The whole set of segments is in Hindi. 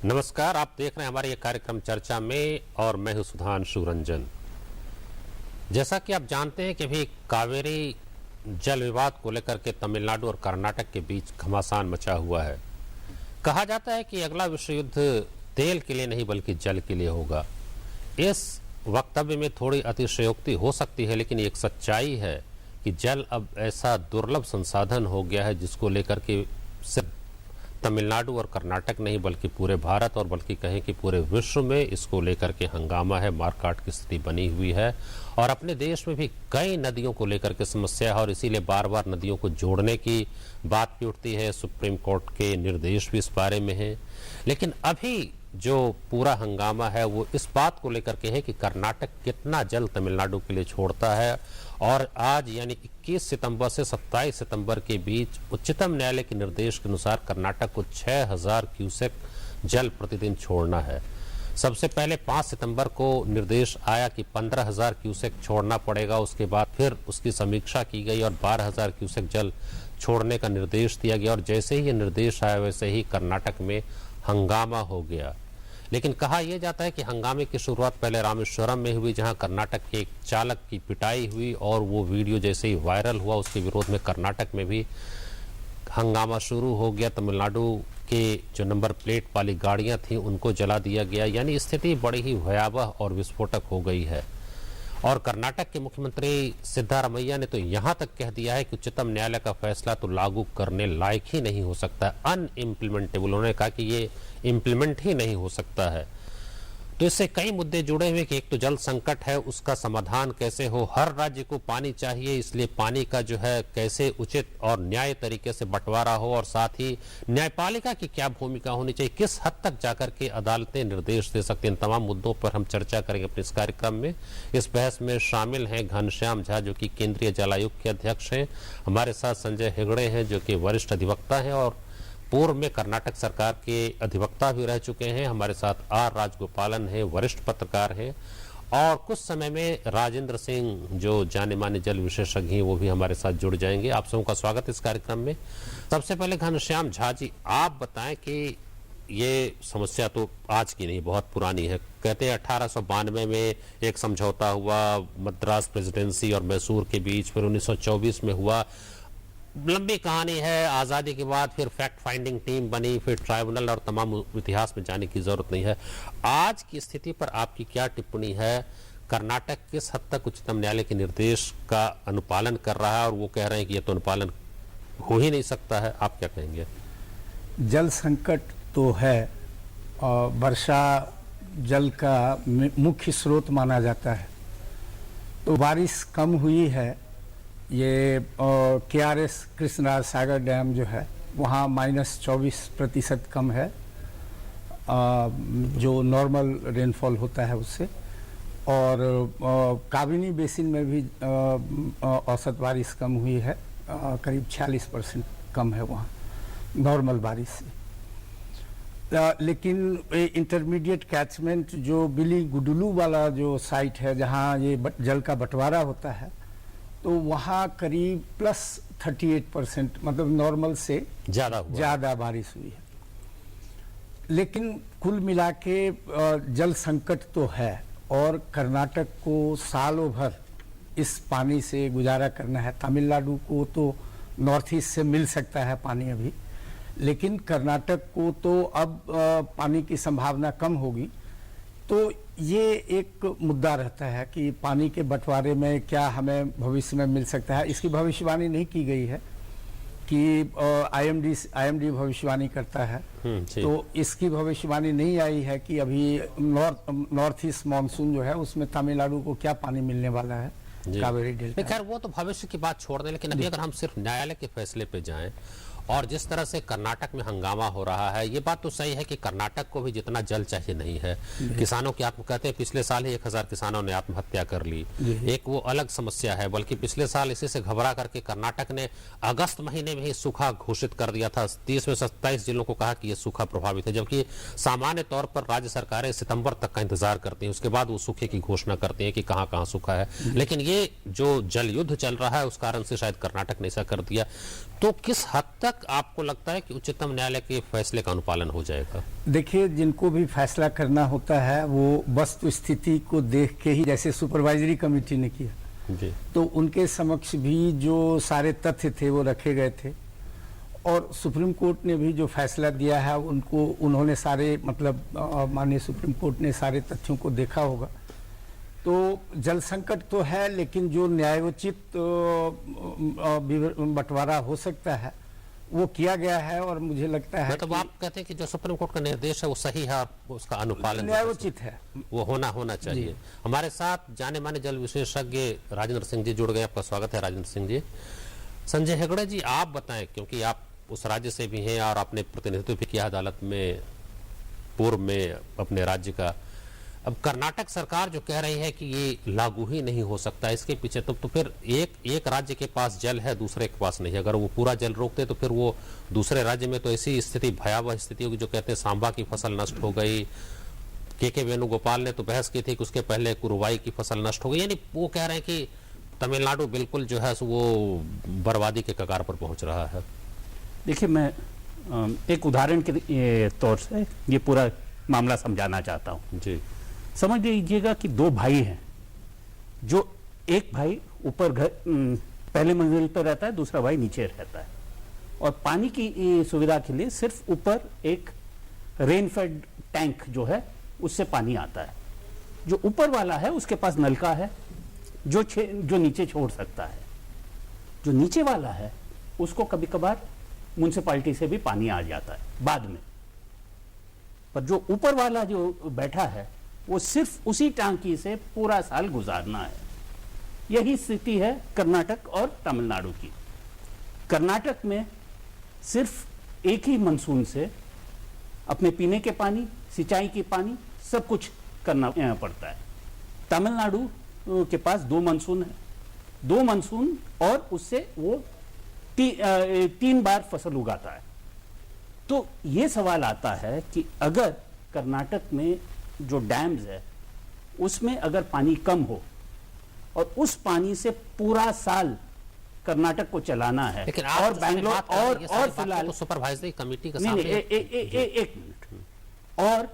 नमस्कार, आप देख रहे हैं हमारे ये कार्यक्रम चर्चा में और मैं हूं सुधांशु रंजन। जैसा कि आप जानते हैं कि अभी कावेरी जल विवाद को लेकर के तमिलनाडु और कर्नाटक के बीच घमासान मचा हुआ है। कहा जाता है कि अगला विश्व युद्ध तेल के लिए नहीं बल्कि जल के लिए होगा। इस वक्तव्य में थोड़ी अतिशयोक्ति हो सकती है, लेकिन एक सच्चाई है कि जल अब ऐसा दुर्लभ संसाधन हो गया है जिसको लेकर के सिर्फ तमिलनाडु और कर्नाटक नहीं बल्कि पूरे भारत और बल्कि कहें कि पूरे विश्व में इसको लेकर के हंगामा है, मारकाट की स्थिति बनी हुई है। और अपने देश में भी कई नदियों को लेकर के समस्या है और इसीलिए बार बार नदियों को जोड़ने की बात भी उठती है। सुप्रीम कोर्ट के निर्देश भी इस बारे में हैं। लेकिन अभी जो पूरा हंगामा है वो इस बात को लेकर के है कि कर्नाटक कितना जल तमिलनाडु के लिए छोड़ता है। और आज यानी 21 सितंबर से 27 सितंबर के बीच उच्चतम न्यायालय के निर्देश के अनुसार कर्नाटक को 6000 क्यूसेक जल प्रतिदिन छोड़ना है। सबसे पहले 5 सितंबर को निर्देश आया कि 15000 क्यूसेक छोड़ना पड़ेगा। उसके बाद फिर उसकी समीक्षा की गई और 12000 क्यूसेक जल छोड़ने का निर्देश दिया गया। और जैसे ही ये निर्देश आया वैसे ही कर्नाटक में हंगामा हो गया। लेकिन कहा यह जाता है कि हंगामे की शुरुआत पहले रामेश्वरम में हुई, जहां कर्नाटक के एक चालक की पिटाई हुई और वो वीडियो जैसे ही वायरल हुआ उसके विरोध में कर्नाटक में भी हंगामा शुरू हो गया। तमिलनाडु के जो नंबर प्लेट वाली गाड़ियां थीं उनको जला दिया गया। यानी स्थिति बड़ी ही भयावह और विस्फोटक हो गई है। और कर्नाटक के मुख्यमंत्री सिद्धारमैया ने तो यहां तक कह दिया है कि उच्चतम न्यायालय का फैसला तो लागू करने लायक ही नहीं हो सकता, अनइम्प्लीमेंटेबल। उन्होंने कहा कि ये इम्प्लीमेंट ही नहीं हो सकता है। तो इससे कई मुद्दे जुड़े हुए कि एक तो जल संकट है, उसका समाधान कैसे हो। हर राज्य को पानी चाहिए, इसलिए पानी का जो है कैसे उचित और न्याय तरीके से बंटवारा हो। और साथ ही न्यायपालिका की क्या भूमिका होनी चाहिए, किस हद तक जाकर के अदालतें निर्देश दे सकती हैं। इन तमाम मुद्दों पर हम चर्चा करेंगे अपने इस कार्यक्रम में। इस बहस में शामिल हैं घनश्याम झा जो कि केंद्रीय जल आयोग के अध्यक्ष हैं। हमारे साथ संजय हेगड़े हैं जो कि वरिष्ठ अधिवक्ता हैं और पूर्व में कर्नाटक सरकार के अधिवक्ता भी रह चुके हैं। हमारे साथ आर राजगोपालन है, वरिष्ठ पत्रकार हैं। और कुछ समय में राजेंद्र सिंह जो जाने माने जल विशेषज्ञ हैं वो भी हमारे साथ जुड़ जाएंगे। आप सबों का स्वागत इस कार्यक्रम में। सबसे पहले घनश्याम झा जी, आप बताएं कि ये समस्या तो आज की नहीं, बहुत पुरानी है। कहते हैं 1892 में एक समझौता हुआ मद्रास प्रेसिडेंसी और मैसूर के बीच, फिर 1924 में हुआ। लंबी कहानी है। आज़ादी के बाद फिर फैक्ट फाइंडिंग टीम बनी, फिर ट्राइब्यूनल, और तमाम इतिहास में जाने की जरूरत नहीं है। आज की स्थिति पर आपकी क्या टिप्पणी है? कर्नाटक किस हद तक उच्चतम न्यायालय के निर्देश का अनुपालन कर रहा है और वो कह रहे हैं कि ये तो अनुपालन हो ही नहीं सकता है, आप क्या कहेंगे? जल संकट तो है और वर्षा जल का मुख्य स्रोत माना जाता है। तो बारिश कम हुई है। ये KRS कृष्णराज सागर डैम जो है वहाँ -24% कम है जो नॉर्मल रेनफॉल होता है उससे। और काबिनी बेसिन में भी औसत बारिश कम हुई है, करीब 46% कम है वहाँ नॉर्मल बारिश से। लेकिन इंटरमीडिएट कैचमेंट जो बिली गुडुलू वाला जो साइट है जहाँ ये जल का बंटवारा होता है, तो वहाँ करीब +38% मतलब नॉर्मल से ज़्यादा बारिश हुई है। लेकिन कुल मिला के जल संकट तो है और कर्नाटक को सालों भर इस पानी से गुजारा करना है। तमिलनाडु को तो नॉर्थ ईस्ट से मिल सकता है पानी अभी, लेकिन कर्नाटक को तो अब पानी की संभावना कम होगी। तो ये एक मुद्दा रहता है कि पानी के बंटवारे में क्या हमें भविष्य में मिल सकता है। इसकी भविष्यवाणी नहीं की गई है कि IMD भविष्यवाणी करता है, तो इसकी भविष्यवाणी नहीं आई है कि अभी नॉर्थ ईस्ट मानसून जो है उसमें तमिलनाडु को क्या पानी मिलने वाला है कावेरी डेल्टा। खैर वो तो भविष्य की बात छोड़ दें, लेकिन अभी अगर हम सिर्फ न्यायालय के फैसले पे जाएं और जिस तरह से कर्नाटक में हंगामा हो रहा है, ये बात तो सही है कि कर्नाटक को भी जितना जल चाहिए नहीं है। किसानों की कहते हैं पिछले साल ही 1000 किसानों ने आत्महत्या कर ली, एक वो अलग समस्या है। बल्कि पिछले साल इसी से घबरा करके कर्नाटक ने अगस्त महीने में ही सूखा घोषित कर दिया था। 30 में 27 जिलों को कहा कि ये सूखा प्रभावित है, जबकि सामान्य तौर पर राज्य सरकारें सितंबर तक का इंतजार करती हैं, उसके बाद वो सूखे की घोषणा करती हैं कि कहां कहां सूखा है। लेकिन ये जो जल युद्ध चल रहा है उस कारण से शायद कर्नाटक ने ऐसा कर दिया। तो किस हद तक तक आपको लगता है कि उच्चतम न्यायालय के फैसले का अनुपालन हो जाएगा? देखिए, जिनको भी फैसला करना होता है वो वस्तु स्थिति को देख के ही, जैसे सुपरवाइजरी कमेटी ने किया जी। तो उनके समक्ष भी जो सारे तथ्य थे वो रखे गए थे और सुप्रीम कोर्ट ने भी जो फैसला दिया है उन्होंने सारे मतलब माननीय सुप्रीम कोर्ट ने सारे तथ्यों को देखा होगा। तो जल संकट तो है, लेकिन जो न्यायोचित बंटवारा हो सकता है वो किया गया है और मुझे लगता है मतलब आप कहते हैं कि जो सुप्रीम कोर्ट का निर्देश है वो सही है और उसका अनुपालन न्यायोचित है, वो होना चाहिए। हमारे साथ जाने माने जल विशेषज्ञ राजेंद्र सिंह जी जुड़ गए। आपका स्वागत है राजेंद्र सिंह जी। संजय हेगड़े जी, आप बताएं, क्योंकि आप उस राज्य से भी हैं और आपने प्रतिनिधित्व भी किया अदालत में पूर्व में अपने राज्य का। अब कर्नाटक सरकार जो कह रही है कि ये लागू ही नहीं हो सकता, इसके पीछे तो फिर एक राज्य के पास जल है, दूसरे के पास नहीं है। अगर वो पूरा जल रोकते तो फिर वो दूसरे राज्य में तो ऐसी स्थिति, भयावह स्थिति होगी। जो कहते हैं सांबा की फसल नष्ट हो गई, के वेणुगोपाल ने तो बहस की थी कि उसके पहले कुरुवाई की फसल नष्ट हो गई। यानी वो कह रहे हैं कि तमिलनाडु बिल्कुल जो है वो बर्बादी के कगार पर पहुंच रहा है। देखिए, मैं एक उदाहरण के तौर से ये पूरा मामला समझाना चाहता हूँ जी। समझ लीजिएगा कि दो भाई हैं, जो एक भाई ऊपर घर पहले मंजिल पर रहता है, दूसरा भाई नीचे रहता है और पानी की सुविधा के लिए सिर्फ ऊपर एक रेनफेड टैंक जो है उससे पानी आता है। जो ऊपर वाला है उसके पास नलका है जो नीचे छोड़ सकता है। जो नीचे वाला है उसको कभी कभार म्युनिसिपैलिटी से भी पानी आ जाता है बाद में, पर जो ऊपर वाला जो बैठा है वो सिर्फ उसी टांकी से पूरा साल गुजारना है। यही स्थिति है कर्नाटक और तमिलनाडु की। कर्नाटक में सिर्फ एक ही मानसून से अपने पीने के पानी, सिंचाई के पानी सब कुछ करना पड़ता है। तमिलनाडु के पास 2 मानसून है, 2 मानसून और उससे वो 3 बार फसल उगाता है। तो ये सवाल आता है कि अगर कर्नाटक में जो डैम्स है उसमें अगर पानी कम हो और उस पानी से पूरा साल कर्नाटक को चलाना है, लेकिन और बैंगलोर और फिलहाल तो सुपरवाइजरी कमेटी का नहीं, एक मिनट, और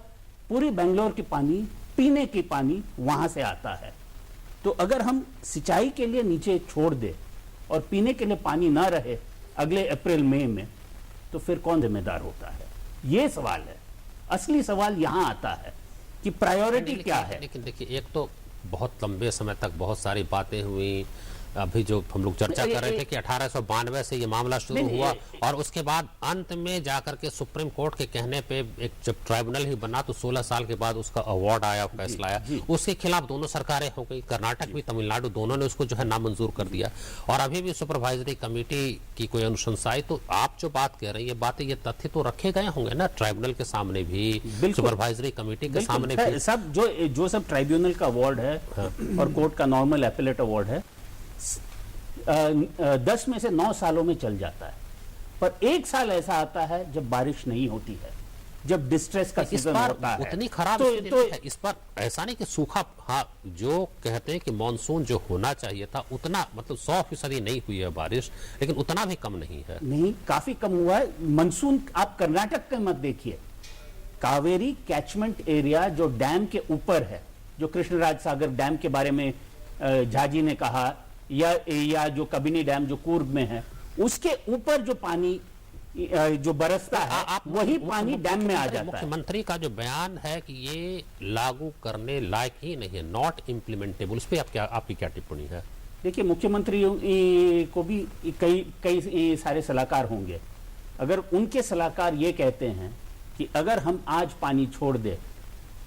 पूरी बैंगलोर की पानी पीने की पानी वहां से आता है। तो अगर हम सिंचाई के लिए नीचे छोड़ दे और पीने के लिए पानी ना रहे अगले अप्रैल मई में, तो फिर कौन जिम्मेदार होता है? ये सवाल है। असली सवाल यहां आता है कि प्रायोरिटी क्या है। लेकिन देखिए, एक तो बहुत लंबे समय तक बहुत सारी बातें हुई। अभी जो हम लोग चर्चा कर रहे थे कि 1892 से ये मामला शुरू हुआ और उसके बाद अंत में जाकर के सुप्रीम कोर्ट के कहने पे एक जब ट्राइब्यूनल ही बना तो 16 साल के बाद उसका अवार्ड आया, फैसला आया। उसके खिलाफ दोनों सरकारें हो गई, कर्नाटक भी तमिलनाडु, दोनों ने उसको जो है नामंजूर कर दिया। और अभी भी सुपरवाइजरी कमेटी की कोई अनुशंसा आई। तो आप जो बात कह रही है, बातें, ये तथ्य तो रखे गए होंगे ना ट्राइब्यूनल के सामने भी, सुपरवाइजरी कमेटी के सामने भी। सब जो सब ट्राइब्यूनल का अवार्ड है और कोर्ट का नॉर्मल एपेलेट अवार्ड है, 10 में से 9 सालों में चल जाता है। पर 1 साल ऐसा आता है जब बारिश नहीं होती है, जब डिस्ट्रेस का सीजन होता है। उतनी खराब स्थिति नहीं है इस पर। ऐसा नहीं कि सूखा, हाँ, जो कहते हैं कि मानसून जो होना चाहिए था उतना, मतलब 100% नहीं हुई है बारिश, लेकिन उतना भी कम नहीं है। नहीं, काफी कम हुआ है मानसून। आप कर्नाटक का मत देखिए, कावेरी कैचमेंट एरिया जो डैम के ऊपर है, जो कृष्णराज सागर डैम के बारे में झाजी ने कहा, या जो कबिनी डैम जो पूर्व में है, उसके ऊपर जो पानी जो बरसता है वही पानी डैम में आ जाता है। मुख्यमंत्री का जो बयान है कि ये लागू करने लायक ही नहीं है, नॉट इम्प्लीमेंटेबल, उस पर आपकी क्या टिप्पणी है? देखिए, मुख्यमंत्री को भी कई सारे सलाहकार होंगे। अगर उनके सलाहकार ये कहते हैं कि अगर हम आज पानी छोड़ दे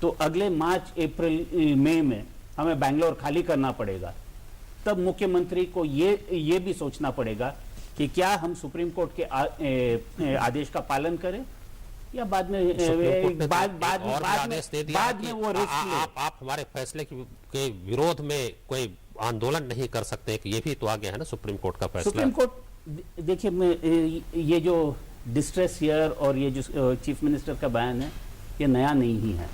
तो अगले मार्च अप्रैल मई में हमें बैंगलोर खाली करना पड़ेगा, तब मुख्यमंत्री को ये भी सोचना पड़ेगा कि क्या हम सुप्रीम कोर्ट के आदेश का पालन करें या बाद में वो रिस्क ले। आप हमारे फैसले के विरोध में कोई आंदोलन नहीं कर सकते कि ये भी तो आ गया है ना सुप्रीम कोर्ट का फैसला। सुप्रीम कोर्ट, देखिए, ये जो डिस्ट्रेस हियर और ये जो चीफ मिनिस्टर का बयान है, ये नया नहीं ही है।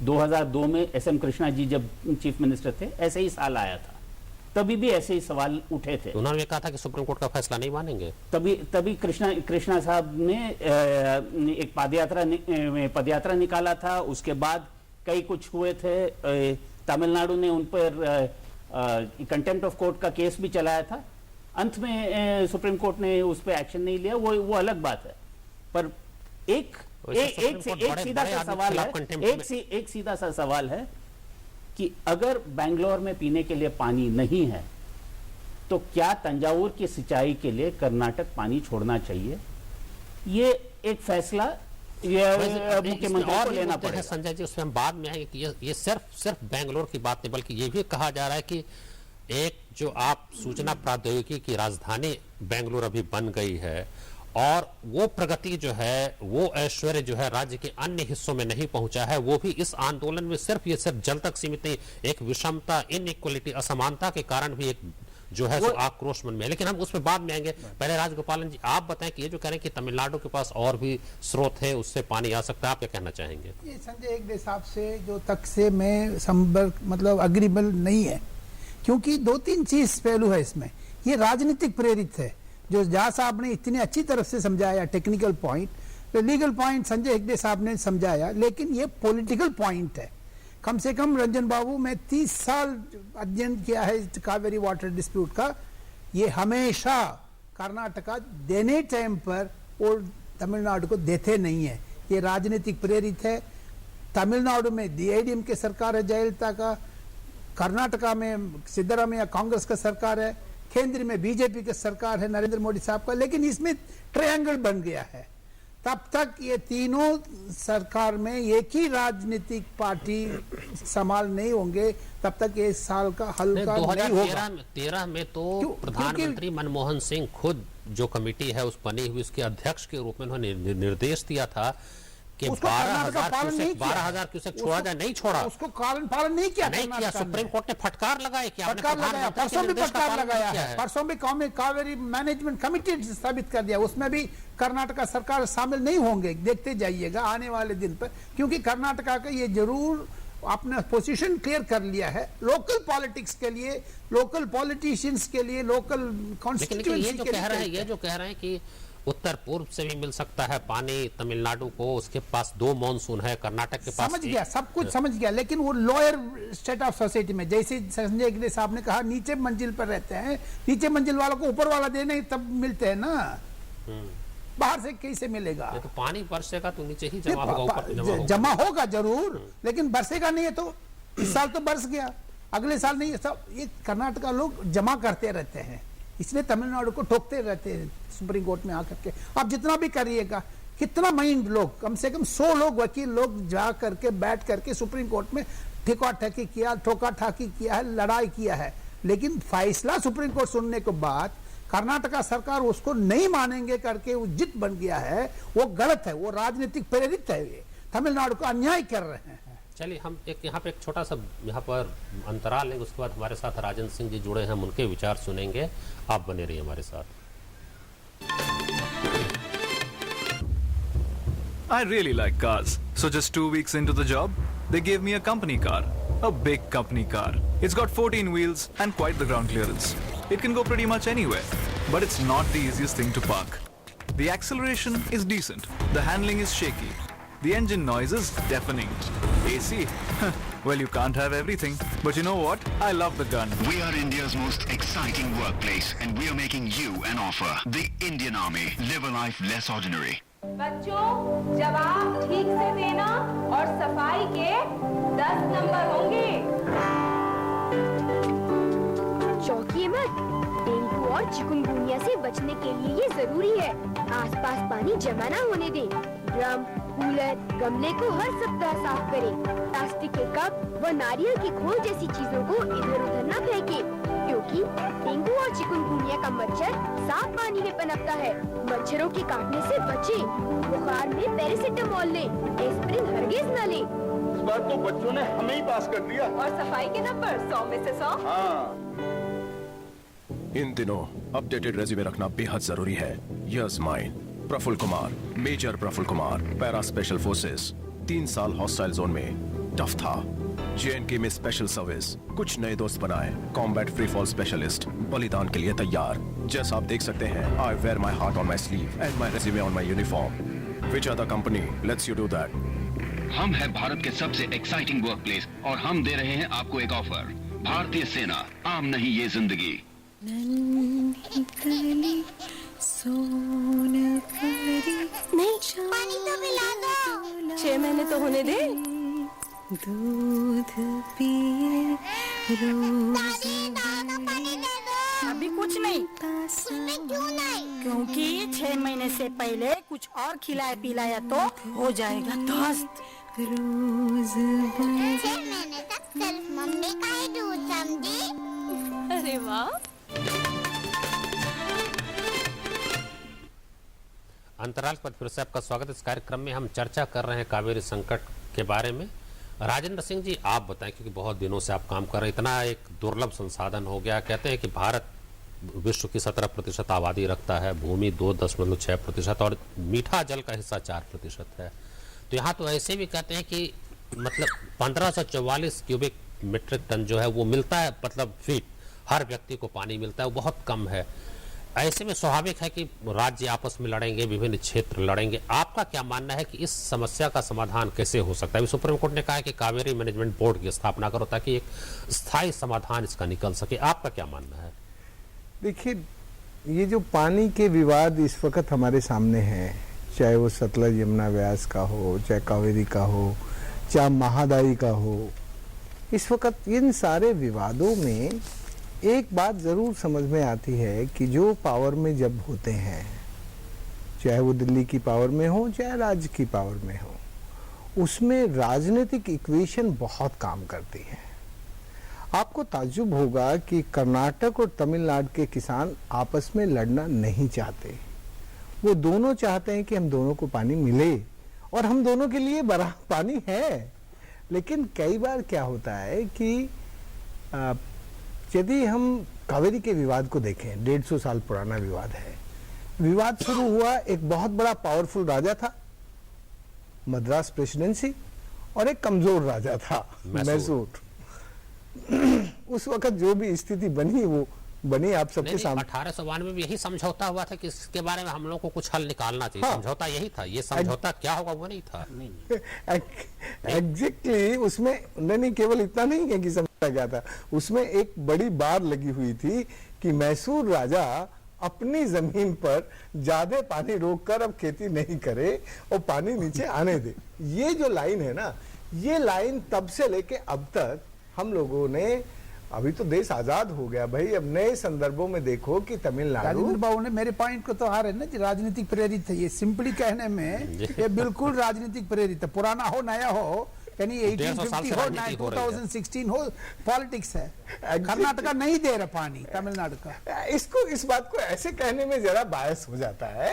2002 में SM कृष्णा जी जब चीफ मिनिस्टर थे, ऐसे ही साल आया था तभी भी ऐसे ही सवाल उठे थे। उन्होंने ये कहा था कि सुप्रीम कोर्ट का फैसला नहीं मानेंगे। तभी कृष्णा साहब ने एक पदयात्रा निकाला था। उसके बाद कई कुछ हुए थे। तमिलनाडु ने उन पर कंटेम्प्ट ऑफ कोर्ट का केस भी चलाया था। अंत में सुप्रीम कोर्ट ने उस पर एक्शन नहीं लिया, वो अलग बात है। पर एक सीधा सा सवाल है, एक सीधा सा सवाल है कि अगर बेंगलोर में पीने के लिए पानी नहीं है तो क्या तंजावुर की सिंचाई के लिए कर्नाटक पानी छोड़ना चाहिए? ये एक फैसला मुख्यमंत्री को लेना पड़ेगा। संजय जी, उसमें हम बाद में आएंगे कि ये सिर्फ बेंगलोर की बात नहीं, बल्कि ये भी कहा जा रहा है कि एक जो आप सूचना प्रौद्योगिकी की राजधानी बेंगलुरु अभी बन गई है और वो प्रगति जो है, वो ऐश्वर्य जो है राज्य के अन्य हिस्सों में नहीं पहुंचा है, वो भी इस आंदोलन में सिर्फ जल तक सीमित नहीं, एक विषमता, इनइक्वालिटी, असमानता के कारण भी एक जो है आक्रोश मन में है। लेकिन हम उसमें बाद में आएंगे। पहले राजगोपालन जी आप बताएं कि ये जो कह रहे हैं कि तमिलनाडु के पास और भी स्रोत है, उससे पानी आ सकता है, आप क्या कहना चाहेंगे? ये संजय एक हिसाब से जो तक से मैं मतलब अग्रीबल नहीं है, क्योंकि 2-3 चीज पहलू है इसमें। ये राजनीतिक प्रेरित है, जो जहाँ साहब ने इतनी अच्छी तरफ से समझाया technical point, legal point Sanjay Hegde साहब ने समझाया, लेकिन ये पॉलिटिकल पॉइंट है। कम से कम रंजन बाबू, मैं 30 साल अध्ययन किया है कावेरी वाटर डिस्प्यूट का। ये हमेशा कर्नाटका देने टाइम पर और तमिलनाडु को देते नहीं है, ये राजनीतिक प्रेरित है। तमिलनाडु में AIDMK के सरकार है जयललिता का, कर्नाटका में सिद्धरामैया कांग्रेस का सरकार है, केंद्र में BJP की सरकार है नरेंद्र मोदी साहब का। लेकिन इसमें ट्रायंगल बन गया है। तब तक ये तीनों सरकार में एक ही राजनीतिक पार्टी संभाल नहीं होंगे, तब तक ये साल का हल का नहीं होगा। 2013 में तो प्रधानमंत्री मनमोहन सिंह खुद जो कमेटी है उस बनी हुई, उसके अध्यक्ष के रूप में उन्होंने निर्देश दिया था कि 12,000 क्यूसेक छोड़ा जाए, नहीं छोड़ा, उसको पालन नहीं किया। सुप्रीम कोर्ट ने फटकार लगाई, परसों भी फटकार लगाया है। परसों भी कावेरी मैनेजमेंट कमेटी स्थापित कर दिया, उसमें भी कर्नाटका सरकार शामिल नहीं होंगे। देखते जाइएगा आने वाले दिन पर, क्योंकि कर्नाटका का ये जरूर अपना पोजीशन क्लियर कर लिया है लोकल पॉलिटिक्स के लिए, लोकल पॉलिटिशियंस के लिए, लोकल कॉन्स्टिट्यूएंसी के लिए। ये जो कह रहे हैं कि उत्तर पूर्व से भी मिल सकता है पानी तमिलनाडु को, उसके पास 2 मानसून है, कर्नाटक के पास समझ गया, सब कुछ समझ गया। लेकिन वो लोअर स्टेट ऑफ सोसाइटी में, जैसे संजय हेगड़े साहब ने कहा, नीचे मंजिल पर रहते हैं, नीचे मंजिल वालों को ऊपर वाला देने तब मिलते हैं ना, बाहर से कैसे मिलेगा? तो पानी बरसेगा तो नीचे ही जमा होगा, जमा होगा जरूर, लेकिन बरसेगा नहीं है तो इस साल तो बरस गया, अगले साल नहीं। सब ये कर्नाटका लोग जमा करते रहते हैं, इसलिए तमिलनाडु को ठोकते रहते हैं सुप्रीम कोर्ट में आकर के। आप जितना भी करिएगा, कितना माइंड लोग, कम से कम 100 लोग वकील लोग जा करके बैठ करके सुप्रीम कोर्ट में ठेका-ठेकी किया, ठोका-ठाकी किया है, लड़ाई किया है, लेकिन फैसला सुप्रीम कोर्ट सुनने के बाद कर्नाटका सरकार उसको नहीं मानेंगे करके वो जिद बन गया है, वो गलत है, वो राजनीतिक प्रेरित है, ये तमिलनाडु को अन्याय कर रहे हैं। चलिए हम यहाँ पे एक छोटा सा यहाँ पर अंतराल लेंगे, उसके बाद हमारे साथ राजन सिंह जी जुड़े हैं, हम उनके विचार सुनेंगे। आप बने रहिए हमारे साथ। I really like cars. So just 2 weeks into the job, they gave me a company car. A big company car. It's got 14 wheels and quite the ground clearance. It can go pretty much anywhere. But it's not the easiest thing to park. The acceleration is decent. The handling is shaky. The engine noise is deafening. AC? Well, you can't have everything. But you know what? I love the gun. We are India's most exciting workplace and we are making you an offer. The Indian Army. Live a life less ordinary. बच्चों, जवाब ठीक से देना और सफाई के 10 नंबर होंगे। चौंकिए मत, डेंगू और चिकुनगुनिया से बचने के लिए ये जरूरी है। आसपास पानी जमा न होने दें। ड्रम, कूलर, गमले को हर सप्ताह साफ करें। प्लास्टिक के कप व नारियल की खोल जैसी चीजों को इधर उधर न फेंकें, क्योंकि डेंगू और चिकुनगुनिया का मच्छर साफ पानी में पनपता है। मच्छरों के काटने से बचें। बुखार में पैरासिटामोल लें, एस्प्रिन हरगिज न लें। इस बार तो बच्चों ने हमें ही पास कर दिया। और सफाई के नंबर 100 में से 100। हाँ। इन दिनों अपडेटेड रेज्यूमे रखना बेहद जरूरी है। Yes mine Praful Kumar, major Praful Kumar, para special forces. 3 साल हॉस्टाइल जोन में टफ था, JNK में स्पेशल सर्विस, कुछ नए दोस्त बनाए, कॉम्बैट फ्री फॉल स्पेशलिस्ट, बलिदान के लिए तैयार। जैसा आप देख सकते हैं, I wear my heart on my sleeve and my resume on my uniform. Which other company lets you do that? हम है भारत के सबसे एक्साइटिंग वर्कप्लेस और हम दे रहे हैं आपको एक ऑफर। भारतीय सेना, आम नहीं ये जिंदगी। नहीं, पानी तो पिला दो। 6 महीने तो होने दे। दूध पिए दादी, दादा पानी दे दो। अभी कुछ नहीं। उसमें क्यों नहीं? क्योंकि 6 महीने से पहले कुछ और खिलाया पिलाया तो हो जाएगा ध्वस्त। 6 महीने तक सिर्फ मम्मी का ही दूध, समझी? अरे वाह। अंतराल पर फिर से आपका स्वागत। इस कार्यक्रम में हम चर्चा कर रहे हैं कावेरी संकट के बारे में। राजेंद्र सिंह जी, आप बताएं, क्योंकि बहुत दिनों से आप काम कर रहे हैं, इतना एक दुर्लभ संसाधन हो गया। कहते हैं कि भारत विश्व की 17% आबादी रखता है, भूमि 2.6% और मीठा जल का हिस्सा 4% है। तो यहाँ तो ऐसे भी कहते हैं कि मतलब 1544 क्यूबिक मीट्रिक टन जो है वो मिलता है, मतलब फीट हर व्यक्ति को पानी मिलता है, वो बहुत कम है। ऐसे में स्वाभाविक है कि राज्य आपस में लड़ेंगे, विभिन्न क्षेत्र लड़ेंगे। आपका क्या मानना है कि इस समस्या का समाधान कैसे हो सकता है? सुप्रीम कोर्ट ने कहा है कि कावेरी मैनेजमेंट बोर्ड की स्थापना करो ताकि एक स्थायी समाधान इसका निकल सके। आपका क्या मानना है? देखिए, ये जो पानी के विवाद इस वक्त हमारे सामने हैं, चाहे वो सतलज यमुना व्यास का हो, चाहे कावेरी का हो, चाहे महादाई का हो, इस वक्त इन सारे विवादों में एक बात जरूर समझ में आती है कि जो पावर में जब होते हैं, चाहे वो दिल्ली की पावर में हो चाहे राज्य की पावर में हो, उसमें राजनीतिक इक्वेशन बहुत काम करती है। आपको ताज्जुब होगा कि कर्नाटक और तमिलनाडु के किसान आपस में लड़ना नहीं चाहते। वो दोनों चाहते हैं कि हम दोनों को पानी मिले और हम दोनों के लिए बड़ा पानी है। लेकिन कई बार क्या होता है कि यदि हम कावेरी के विवाद को देखें, 150 साल पुराना विवाद है। विवाद शुरू हुआ, एक बहुत बड़ा पावरफुल राजा था, मद्रास प्रेसिडेंसी, और एक कमजोर राजा था, मैसूर। उस वक्त जो भी स्थिति बनी वो बनी आप सबके सामने। 1892 में यही समझौता हुआ था कि इसके बारे में हम लोग को कुछ हल निकालना चाहिए। हाँ। समझौता यही था। ये समझौता क्या होगा वो नहीं था। एग्जैक्टली उसमें नहीं, केवल इतना नहीं है कि समझौता क्या था, उसमें एक बड़ी बार लगी हुई थी कि मैसूर राजा अपनी जमीन पर ज्यादा पानी रोककर अब खेती नहीं करे और पानी नीचे आने दे। ये जो लाइन है ना, ये लाइन तब से लेके अब तक हम लोगों ने, अभी तो देश आजाद हो गया भाई, अब नए संदर्भों में देखो कि तमिलनाडु। राजेंद्र बाबू ने मेरे पॉइंट को तो हार है ना, राजनीतिक प्रेरित है। ये सिंपली कहने में ये बिल्कुल राजनीतिक प्रेरित है। पुराना हो नया हो, यानी 1850 हो 2016 हो, पॉलिटिक्स है। कर्नाटका नहीं दे रहा पानी, तमिलनाडु का। इसको, इस बात को ऐसे कहने में जरा बायस हो जाता है।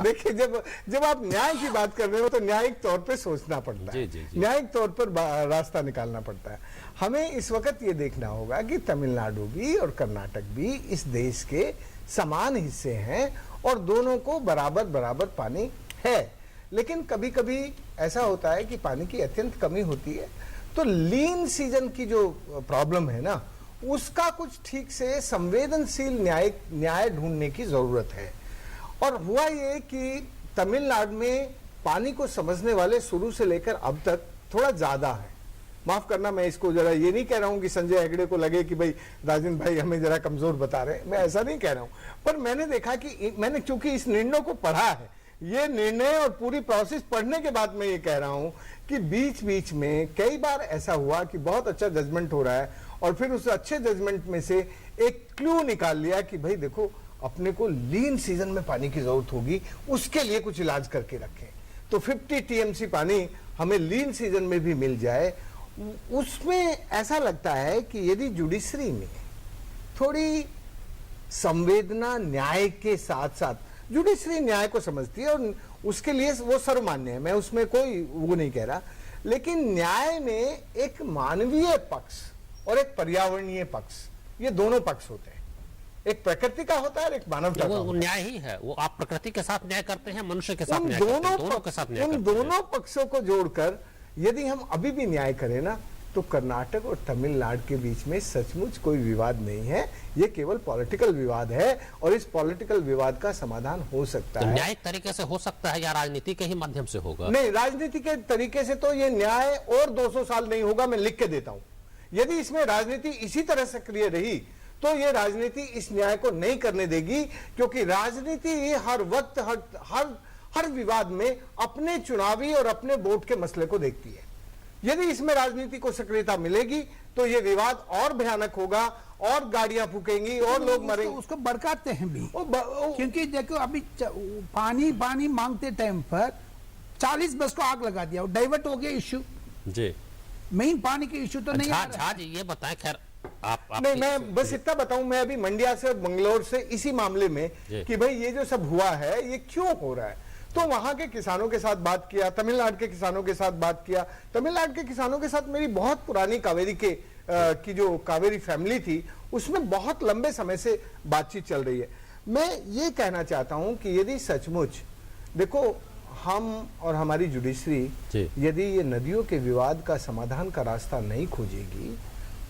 देखिए, जब आप न्याय की बात कर रहे हो तो न्यायिक तौर पे सोचना पड़ता है, न्यायिक तौर पर रास्ता निकालना पड़ता है। हमें इस वक्त ये देखना होगा कि तमिलनाडु भी और कर्नाटक भी इस देश के समान हिस्से हैं और दोनों को बराबर बराबर पानी है। लेकिन कभी कभी ऐसा होता है कि पानी की अत्यंत कमी होती है, तो लीन सीजन की जो प्रॉब्लम है ना, उसका कुछ ठीक से संवेदनशील न्याय ढूंढने की जरूरत है। और हुआ ये कि तमिलनाडु में पानी को समझने वाले शुरू से लेकर अब तक थोड़ा ज्यादा है। माफ करना, मैं इसको जरा ये नहीं कह रहा हूं कि संजय हेगड़े को लगे कि भाई राजेंद्र भाई हमें जरा कमजोर बता रहे हैं, मैं ऐसा नहीं कह रहा हूं। पर मैंने देखा कि मैंने चूंकि इस निर्णय को पढ़ा है, ये निर्णय और पूरी प्रोसेस पढ़ने के बाद मैं ये कह रहा हूं कि बीच बीच में कई बार ऐसा हुआ कि बहुत अच्छा जजमेंट हो रहा है और फिर उस अच्छे जजमेंट में से एक क्लू निकाल लिया कि भाई देखो, अपने को लीन सीजन में पानी की जरूरत होगी, उसके लिए कुछ इलाज करके रखें। तो 50 टीएमसी पानी हमें लीन सीजन में भी मिल जाए। उसमें ऐसा लगता है कि यदि जुडिशरी में थोड़ी संवेदना न्याय के साथ साथ, जुडिशरी न्याय को समझती है और उसके लिए वो सर्वमान्य है, मैं उसमें कोई वो नहीं कह रहा, लेकिन न्याय में एक मानवीय पक्ष और एक पर्यावरणीय पक्ष, ये दोनों पक्ष होते हैं। एक प्रकृति का होता है और एक मानवता का। वो न्याय ही है। वो आप प्रकृति के साथ न्याय करते हैं, मनुष्य के साथ न्याय करते हैं, दोनों के साथ न्याय करते हैं। उन दोनों पक्षों को जोड़कर यदि हम अभी भी न्याय करें ना, तो कर्नाटक और तमिलनाडु के बीच में सचमुच कोई विवाद नहीं है, ये केवल पॉलिटिकल विवाद है और इस पॉलिटिकल विवाद का समाधान हो सकता है। न्यायिक तरीके से हो सकता है या राजनीति के ही माध्यम से होगा? नहीं, राजनीति के तरीके से तो ये न्याय और 200 साल नहीं होगा, मैं लिख के देता हूं। यदि इसमें राजनीति इसी तरह सक्रिय रही तो ये राजनीति इस न्याय को नहीं करने देगी, क्योंकि राजनीति हर वक्त हर विवाद में अपने चुनावी और अपने वोट के मसले को देखती है। यदि इसमें राजनीति को सक्रियता मिलेगी तो ये विवाद और भयानक होगा और गाड़ियां फूकेंगी और लोग मरेंगे। उसको भड़काते हैं भी, क्योंकि देखो अभी पानी मांगते टाइम पर 40 बस को आग लगा दिया, डाइवर्ट हो गया इश्यू जी। मेन पानी के इश्यू तो नहीं। झा जी ये बताएं, खैर आप नहीं, मैं बस इतना बताऊं, मैं अभी मंडिया से बंगलोर से इसी मामले में कि भाई ये जो सब हुआ है ये क्यों हो रहा है, तो वहां के किसानों के साथ बात किया, तमिलनाडु के किसानों के साथ बात किया। तमिलनाडु के किसानों के साथ मेरी बहुत पुरानी कावेरी की जो कावेरी फैमिली थी उसमें बहुत लंबे समय से बातचीत चल रही है। मैं ये कहना चाहता हूं कि यदि सचमुच देखो हम और हमारी जुडिशरी यदि ये नदियों के विवाद का समाधान का रास्ता नहीं खोजेगी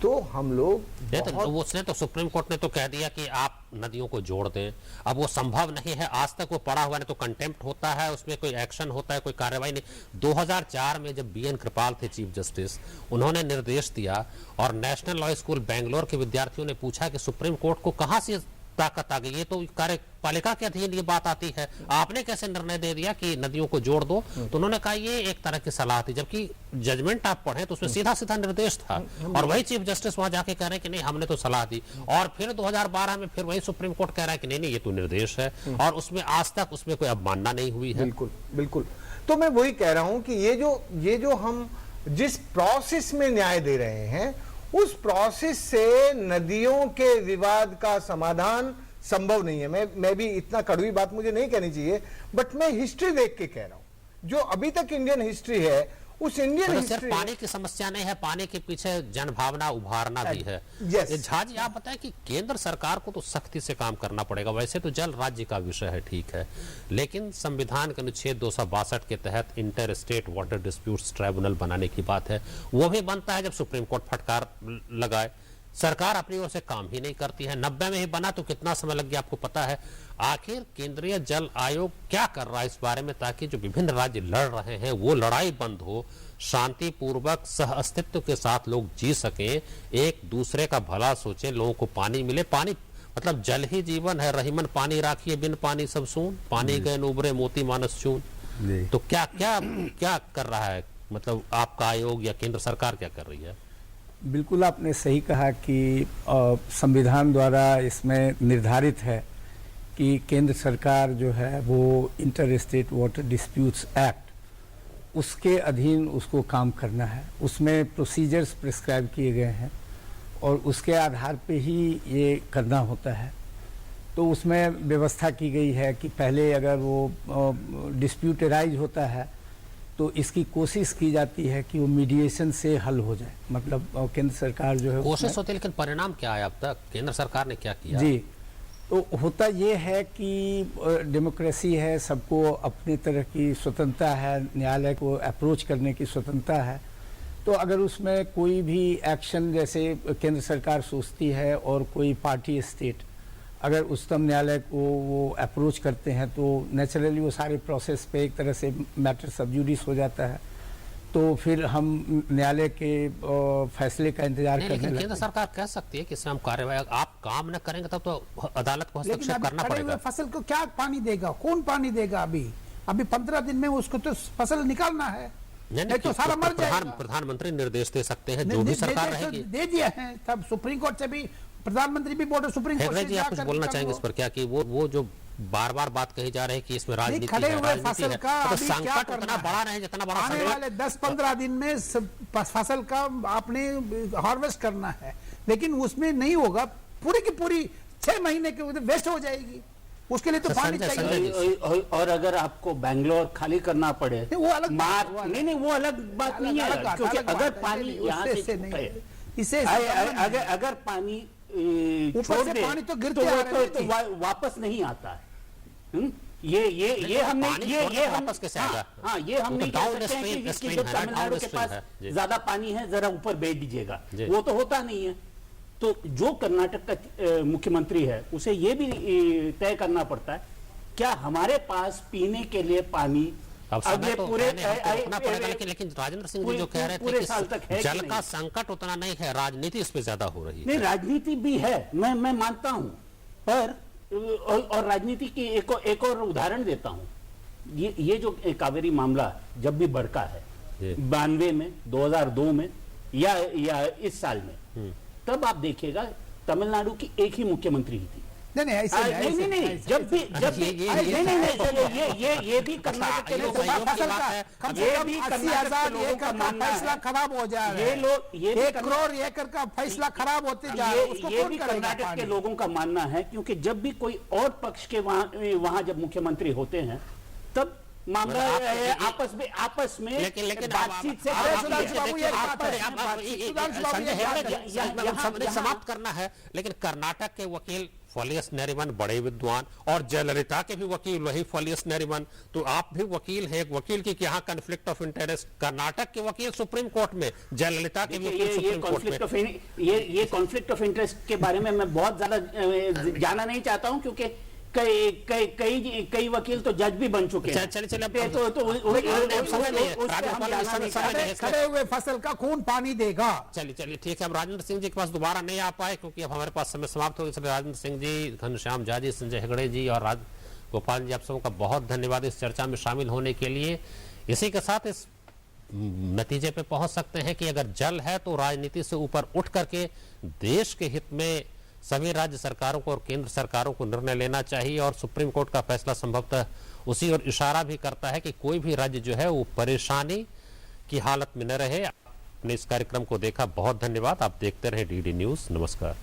तो हम लोग उसने तो सुप्रीम कोर्ट ने तो कह दिया कि आप नदियों को जोड़ दें। अब वो संभव नहीं है, आज तक वो पड़ा हुआ नहीं, तो कंटेम्प्ट होता है, उसमें कोई एक्शन होता है, कोई कार्रवाई नहीं। 2004 में जब BN कृपाल थे चीफ जस्टिस, उन्होंने निर्देश दिया और नेशनल लॉ स्कूल बेंगलोर के विद्यार्थियों ने पूछा कि सुप्रीम कोर्ट को कहां से ताकत आ गई, ये तो कार्यपालिका के अधीन ये बात आती है, आपने कैसे निर्णय दे दिया कि नदियों को जोड़ दो? तो उन्होंने कहा ये एक तरह की सलाह थी, जबकि जजमेंट आप पढ़े तो उसमें सीधा सीधा निर्देश था और वही चीफ जस्टिस वहां जाके कह रहे हैं कि नहीं हमने तो सलाह दी। और फिर 2012 में फिर वही सुप्रीम कोर्ट कह रहा है कि नहीं ये तो निर्देश है, और उसमें आज तक उसमें कोई अवमानना नहीं हुई है। बिल्कुल बिल्कुल। तो मैं वही कह रहा हूं कि ये जो हम जिस प्रोसेस में न्याय दे रहे हैं उस प्रोसेस से नदियों के विवाद का समाधान संभव नहीं है। मैं भी इतना कड़वी बात मुझे नहीं कहनी चाहिए, बट मैं हिस्ट्री देख के कह रहा हूं। जो अभी तक इंडियन हिस्ट्री है उस इंडियन हिस्ट्री, सिर्फ पानी की समस्या नहीं है, पानी के पीछे जनभावना उभारना भी है। झा जी आप बताएं कि केंद्र सरकार को तो सख्ती से काम करना पड़ेगा। वैसे तो जल राज्य का विषय है, ठीक है, लेकिन संविधान के अनुच्छेद 262 के तहत inter state water disputes tribunal बनाने की बात है, वो भी बनता है जब सुप्रीम कोर्ट फटकार लगाए। सरकार अपनी ओर से काम ही नहीं करती है। 90 में ही बना तो कितना समय लग गया आपको पता है। आखिर केंद्रीय जल आयोग क्या कर रहा है इस बारे में, ताकि जो विभिन्न राज्य लड़ रहे हैं वो लड़ाई बंद हो, शांतिपूर्वक सह अस्तित्व के साथ लोग जी सकें, एक दूसरे का भला सोचें, लोगों को पानी मिले। पानी मतलब जल ही जीवन है, रहीमन पानी राखिए बिन पानी सब सून, पानी गए उबरे मोती मानस चून। तो क्या क्या क्या कर रहा है, मतलब आपका आयोग या केंद्र सरकार क्या कर रही है? बिल्कुल आपने सही कहा कि संविधान द्वारा इसमें निर्धारित है कि केंद्र सरकार जो है वो inter state water disputes act उसके अधीन उसको काम करना है। उसमें प्रोसीजर्स प्रिस्क्राइब किए गए हैं और उसके आधार पे ही ये करना होता है। तो उसमें व्यवस्था की गई है कि पहले अगर वो डिस्प्यूट राइज होता है तो इसकी कोशिश की जाती है कि वो मीडिएशन से हल हो जाए। मतलब केंद्र सरकार जो है कोशिश होती है, लेकिन परिणाम क्या है अब तक? केंद्र सरकार ने क्या किया? जी, तो होता ये है कि डेमोक्रेसी है, सबको अपनी तरह की स्वतंत्रता है, न्यायालय को अप्रोच करने की स्वतंत्रता है। तो अगर उसमें कोई भी एक्शन जैसे केंद्र सरकार सोचती है और कोई पार्टी स्टेट अगर उच्चतम न्यायालय को वो अप्रोच करते हैं तो नेचुरली वो सारे प्रोसेस पे एक तरह से मैटर सब जुडिस हो जाता है। तो फिर हम न्यायालय के फैसले का इंतजार करने लगते हैं। केंद्र सरकार कह सकती है कि इसमें हम कार्रवाई, आप काम न करेंगे तब तो अदालत को हस्तक्षेप करना पड़ेगा। फसल को क्या पानी देगा, कौन पानी देगा? अभी 15 दिन में उसको तो फसल निकालना है, नहीं तो सारा मर जाएगा। प्रधानमंत्री निर्देश दे सकते हैं, जो भी सरकार रहेगी। दे दिया है, तब सुप्रीम कोर्ट से भी प्रधानमंत्री भी बोर्ड सुप्रीम कोर्ट से आप कुछ बोलना चाहेंगे इस पर क्या, कि वो जो बार बार बात कही जा रही है कि इसमें राजनीति खड़े हुए फसल का तो संकट उतना बड़ा नहीं जितना बड़ा आने वाले 10-15 दिन में फसल का आपने हार्वेस्ट करना है, लेकिन उसमें नहीं होगा, पूरी की पूरी 6 महीने के वेस्ट हो जाएगी। उसके लिए तो पानी चाहिए। और अगर आपको बैंगलोर खाली करना पड़े वो अलग नहीं वो अलग बात नहीं है, क्योंकि अगर पानी यहाँ से इसे अगर पानी छोड़ दे पानी तो गिरते तो वापस नहीं आता है। ये हमने ये हम वापस कैसे आएगा? हाँ, ये हम नहीं कह सकते हैं कि स्ट्रीम जो है, तमिलनाडु के डाउन पास स्ट्रीम है। ज्यादा पानी है जरा ऊपर भेज दीजिएगा, जी। वो तो होता नहीं है। तो जो कर्नाटक का मुख्यमंत्री है उसे ये भी तय करना पड़ता है क्या हमारे पास पीने के लिए पानी अब अगले तो पूरे रोकना पड़ेगा, लेकिन राजेंद्र सिंह जी जो कह रहे थे पूरे साल तक है कि कि जल का नहीं? संकट उतना नहीं है, राजनीति इस पे ज्यादा हो रही है। नहीं, राजनीति भी है, मैं मानता हूं, पर और राजनीति की एक और उदाहरण देता हूं। ये जो कावेरी मामला जब भी भड़का है 92 में, 2002 में या इस साल में, तब आप देखिएगा तमिलनाडु की एक ही मुख्यमंत्री ही थी। नहीं नहीं, जब भी ये भी कर्नाटक के लोगों का फसल का कम से कम 80,000 एकड़ का फैसला खराब हो जा रहा है। ये लोग 1 करोड़ एकड़ का फैसला खराब होते जा रहा है, उसको ये कौन भी करेगा? कर्नाटक के लोगों का मानना है, क्योंकि जब भी कोई और पक्ष के वहां जब मुख्यमंत्री होते हैं तब मामला आपस में लेकिन बातचीत से समाप्त करना है। लेकिन कर्नाटक के वकील फॉलियस नरिमन बड़े विद्वान और जयललिता के भी वकील वही फॉलियस नरिमन, तो आप भी वकील हैं, एक वकील की यहाँ कॉन्फ्लिक्ट ऑफ इंटरेस्ट, कर्नाटक के वकील सुप्रीम कोर्ट में, जयललिता के वकील सुप्रीम कोर्ट में। ये कॉन्फ्लिक्ट ऑफ इंटरेस्ट के बारे में मैं बहुत ज्यादा जाना नहीं चाहता हूं, क्योंकि कई वकील तो जज भी बन चुके हैं। खड़े हुए फसल का खून पानी देगा। चलिए ठीक है, हम राजेंद्र सिंह जी के पास दोबारा नहीं आ पाए क्योंकि अब हमारे पास समय समाप्त हो गया। इसलिए राजेंद्र सिंह जी, घनश्याम झा जी, संजय हेगड़े जी और गोपाल जी, आप सबों का बहुत धन्यवाद इस चर्चा में शामिल होने के लिए। इसी के साथ इस नतीजे पे पहुंच सकते हैं कि अगर जल है तो राजनीति से ऊपर उठ करके देश के हित में सभी राज्य सरकारों को और केंद्र सरकारों को निर्णय लेना चाहिए, और सुप्रीम कोर्ट का फैसला संभवतः उसी ओर इशारा भी करता है कि कोई भी राज्य जो है वो परेशानी की हालत में न रहे। आपने इस कार्यक्रम को देखा, बहुत धन्यवाद। आप देखते रहे डीडी न्यूज़। नमस्कार।